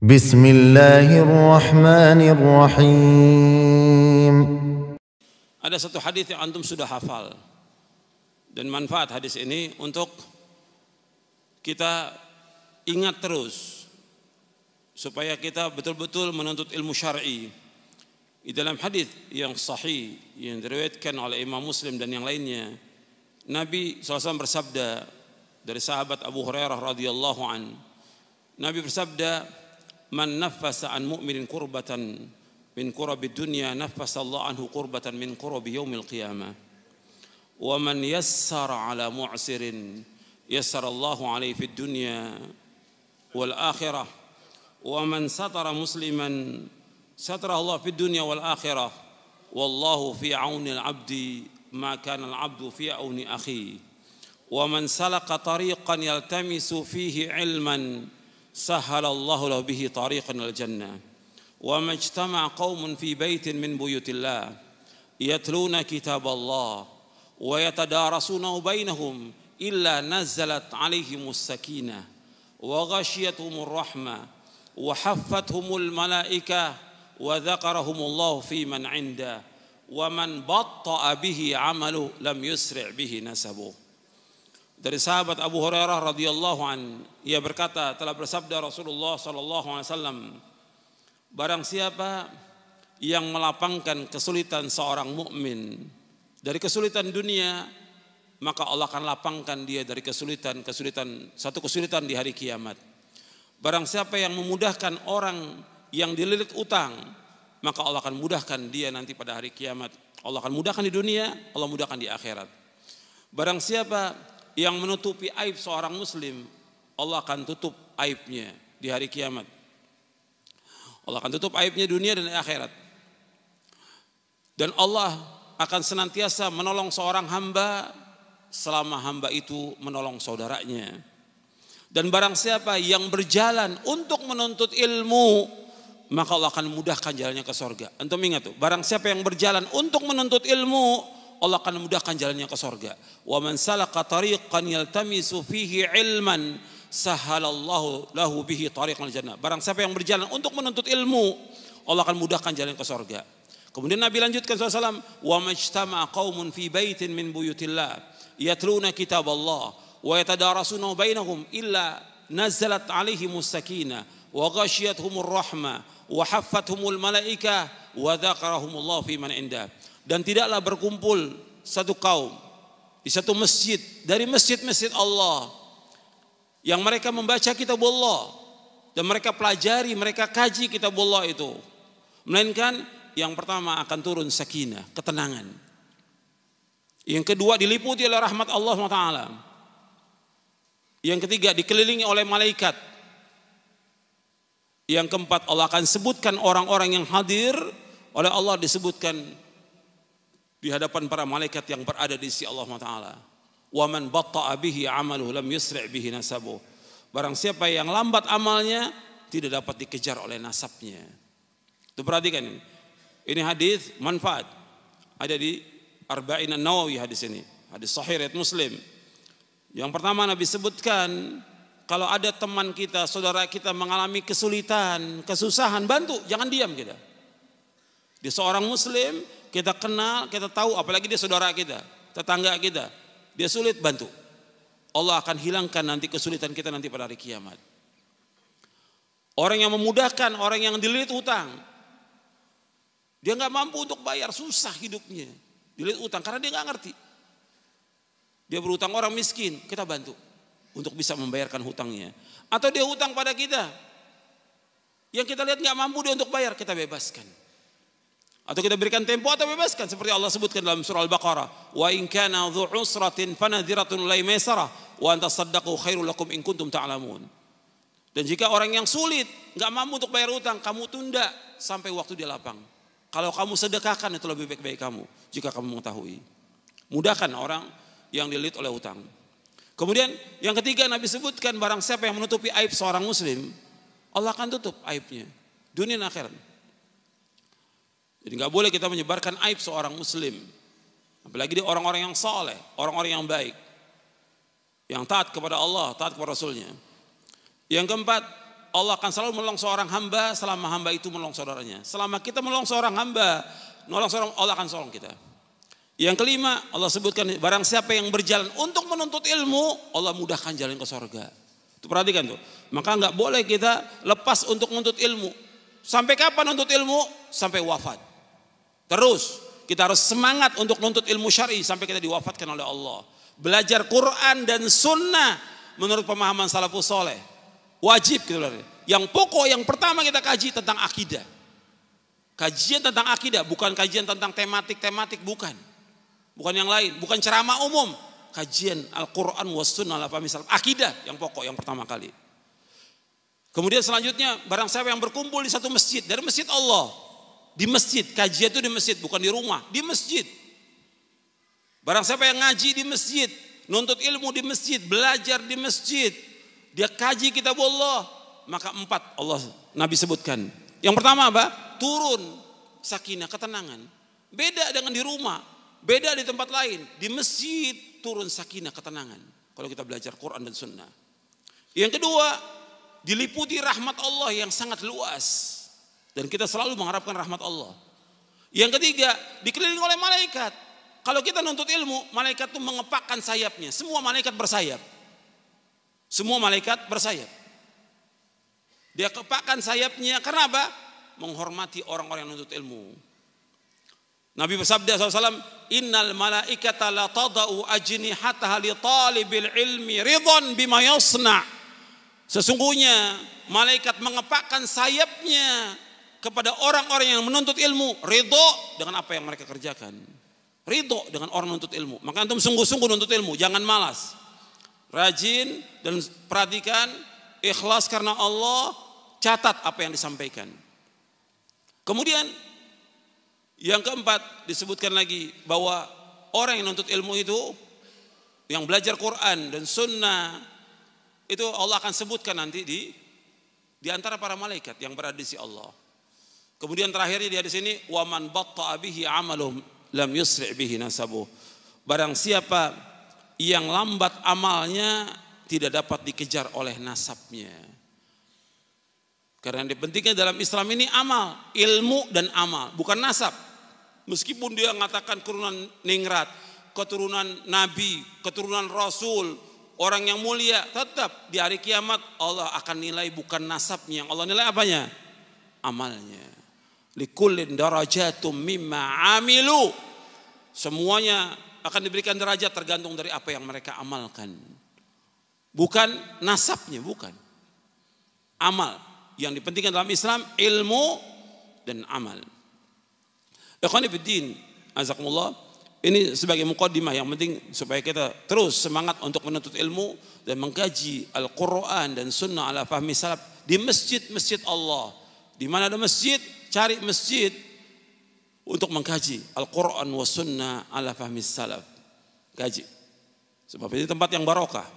Bismillahirrahmanirrahim. Ada satu hadis yang antum sudah hafal, dan manfaat hadis ini untuk kita ingat terus supaya kita betul-betul menuntut ilmu syar'i. Di dalam hadis yang sahih yang diriwayatkan oleh Imam Muslim dan yang lainnya, Nabi SAW bersabda dari sahabat Abu Hurairah radhiyallahu an, Nabi bersabda, "Man naffasa an mu'minin kurbatan min kurabi dunya naffasa Allah anhu kurbatan min kurabi yaumil qiyamah. Wa man yassara ala mu'sirin yassara Allahu alaihi fid dunya wal akhirah. Wa man satara musliman satara Allah fid dunya wal akhirah. Wallahu fi auni al-'abdi ma kana al-'abdu fi auni akhi. Wa man salaka tariqan yaltamisu fihi 'ilman sahhalallahu lahu bihi tariqan al-jannah. Wa majtama'a qaumun fi baitin min buyutillah yatluna kitaballah wa yatadarasunahu bainahum illa nazzalat 'alaihimus sakinah wa ghashiyatuhumur rahmah wa haffathumul malaikah wa dzakarahumullahu fi man 'inda wa man batta'a bihi 'amaluhu lam yusri' bihi nasabuh." Dari sahabat Abu Hurairah radhiyallahu an, ia berkata, telah bersabda Rasulullah sallallahu alaihi wasallam, barang siapa yang melapangkan kesulitan seorang mukmin dari kesulitan dunia, maka Allah akan lapangkan dia dari satu kesulitan di hari kiamat. Barang siapa yang memudahkan orang yang dililit utang, maka Allah akan mudahkan dia nanti pada hari kiamat. Allah akan mudahkan di dunia, Allah mudahkan di akhirat. Barang siapa yang menutupi aib seorang muslim, Allah akan tutup aibnya di hari kiamat. Allah akan tutup aibnya dunia dan akhirat. Dan Allah akan senantiasa menolong seorang hamba selama hamba itu menolong saudaranya. Dan barang siapa yang berjalan untuk menuntut ilmu, maka Allah akan mudahkan jalannya ke surga. Antum ingat tuh, barang siapa yang berjalan untuk menuntut ilmu, Allah akan memudahkan jalannya ke surga. Wa man salaka tariqan yaltamisu fihi ilman sahhalallahu lahu bihi tariqal jannah. Barang siapa yang berjalan untuk menuntut ilmu, Allah akan mudahkan jalan ke surga. Kemudian Nabi lanjutkan SAW, wa majtama'a qaumun fi baitin min buyutillah yatluna kitaballah wa yatadarasunahu bainahum illa nazzalat 'alaihimus sakinah wa ghashiyatuhumur rahmah wa haffathumul malaikah wa dzakarahumullahu fi man 'inda. Dan tidaklah berkumpul satu kaum di satu masjid dari masjid-masjid Allah yang mereka membaca kitab Allah dan mereka pelajari, mereka kaji kitab Allah itu, melainkan yang pertama akan turun sakinah, ketenangan. Yang kedua diliputi oleh rahmat Allah SWT. Yang ketiga dikelilingi oleh malaikat. Yang keempat Allah akan sebutkan orang-orang yang hadir oleh Allah, disebutkan di hadapan para malaikat yang berada di sisi Allah Taala. Wa man batta'a bihi 'amaluhu lam yusri' bihi nasabuh. Barang siapa yang lambat amalnya, tidak dapat dikejar oleh nasabnya. Itu perhatikan ini. Ini hadis manfaat. Ada di Arba'in An-Nawawi hadis ini. Hadis sahih riwayat Muslim. Yang pertama Nabi sebutkan, kalau ada teman kita, saudara kita mengalami kesulitan, kesusahan, bantu, jangan diam kita. Dia seorang muslim, kita kenal, kita tahu, apalagi dia saudara kita, tetangga kita, dia sulit, bantu. Allah akan hilangkan nanti kesulitan kita nanti pada hari kiamat. Orang yang memudahkan, orang yang dililit utang, dia nggak mampu untuk bayar, susah hidupnya, dililit utang karena dia nggak ngerti. Dia berutang orang miskin, kita bantu untuk bisa membayarkan hutangnya. Atau dia hutang pada kita, yang kita lihat nggak mampu dia untuk bayar, kita bebaskan. Atau kita berikan tempo atau bebaskan, seperti Allah sebutkan dalam surah Al-Baqarah, wa in kana dzu usratin fanadhiratun ilai maisarah wa an tasaddaqu khairul lakum in kuntum ta'lamun. Dan jika orang yang sulit enggak mampu untuk bayar utang, kamu tunda sampai waktu dia lapang. Kalau kamu sedekahkan itu lebih baik bagi kamu jika kamu mengetahui. Mudahkan orang yang dililit oleh utang. Kemudian yang ketiga Nabi sebutkan, barang siapa yang menutupi aib seorang muslim, Allah akan tutup aibnya dunia dan akhirat. Jadi nggak boleh kita menyebarkan aib seorang muslim, apalagi dia orang-orang yang saleh, orang-orang yang baik, yang taat kepada Allah, taat kepada Rasulnya. Yang keempat, Allah akan selalu menolong seorang hamba selama hamba itu menolong saudaranya. Selama kita menolong seorang hamba, menolong seorang, Allah akan tolong kita. Yang kelima, Allah sebutkan barang siapa yang berjalan untuk menuntut ilmu, Allah mudahkan jalan ke surga. Itu perhatikan tuh. Maka nggak boleh kita lepas untuk menuntut ilmu. Sampai kapan menuntut ilmu? Sampai wafat. Terus kita harus semangat untuk menuntut ilmu syar'i sampai kita diwafatkan oleh Allah. Belajar Quran dan Sunnah menurut pemahaman salafus soleh. Wajib gitu loh. Yang pokok yang pertama kita kaji tentang akidah. Kajian tentang akidah, bukan kajian tentang tematik-tematik, bukan. Bukan yang lain, bukan ceramah umum. Kajian Al-Quran was Sunnah ala fahmi salaf. Akidah yang pokok yang pertama kali. Kemudian selanjutnya barang siapa yang berkumpul di satu masjid, dari masjid Allah, di masjid, kajian itu di masjid, bukan di rumah, di masjid. Barang siapa yang ngaji di masjid, nuntut ilmu di masjid, belajar di masjid, dia kaji kitab Allah, maka 4 Allah Nabi sebutkan. Yang pertama apa? Turun sakinah, ketenangan. Beda dengan di rumah, beda di tempat lain. Di masjid turun sakinah, ketenangan. Kalau kita belajar Quran dan Sunnah. Yang kedua, diliputi rahmat Allah yang sangat luas. Dan kita selalu mengharapkan rahmat Allah. Yang ketiga, dikelilingi oleh malaikat. Kalau kita nuntut ilmu, malaikat itu mengepakkan sayapnya. Semua malaikat bersayap. Semua malaikat bersayap. Dia kepakkan sayapnya karena apa? Menghormati orang-orang yang nuntut ilmu. Nabi bersabda SAW, innal malaikata la tada'u ajnihataha li talibil ilmi ridhan bima yasna'. Sesungguhnya malaikat mengepakkan sayapnya kepada orang-orang yang menuntut ilmu, ridho dengan apa yang mereka kerjakan. Ridho dengan orang menuntut ilmu. Maka antum sungguh-sungguh nuntut ilmu, jangan malas. Rajin dan perhatikan, ikhlas karena Allah, catat apa yang disampaikan. Kemudian yang keempat disebutkan lagi bahwa orang yang nuntut ilmu itu, yang belajar Quran dan Sunnah, itu Allah akan sebutkan nanti di antara para malaikat yang berada di sisi Allah. Kemudian terakhirnya di hadis ini, waman batta'a bihi amaluhum lam yusri' bihi nasabuh. Barang siapa yang lambat amalnya tidak dapat dikejar oleh nasabnya. Karena yang dipentingkan dalam Islam ini amal, ilmu dan amal, bukan nasab. Meskipun dia mengatakan keturunan ningrat, keturunan nabi, keturunan rasul, orang yang mulia, tetap di hari kiamat Allah akan nilai bukan nasabnya, yang Allah nilai apanya? Amalnya. Likullin darajatum mimma amilu. Semuanya akan diberikan derajat tergantung dari apa yang mereka amalkan. Bukan nasabnya, bukan. Amal. Yang dipentingkan dalam Islam ilmu dan amal. Ikhwani fiddin, azakumullah. Ini sebagai muqaddimah yang penting supaya kita terus semangat untuk menuntut ilmu dan mengkaji Al-Quran dan Sunnah ala fahmi salaf di masjid-masjid Allah. Di mana ada masjid, cari masjid untuk mengkaji Al-Quran wa Sunnah ala fahmi salaf. Kaji. Sebab ini tempat yang barokah.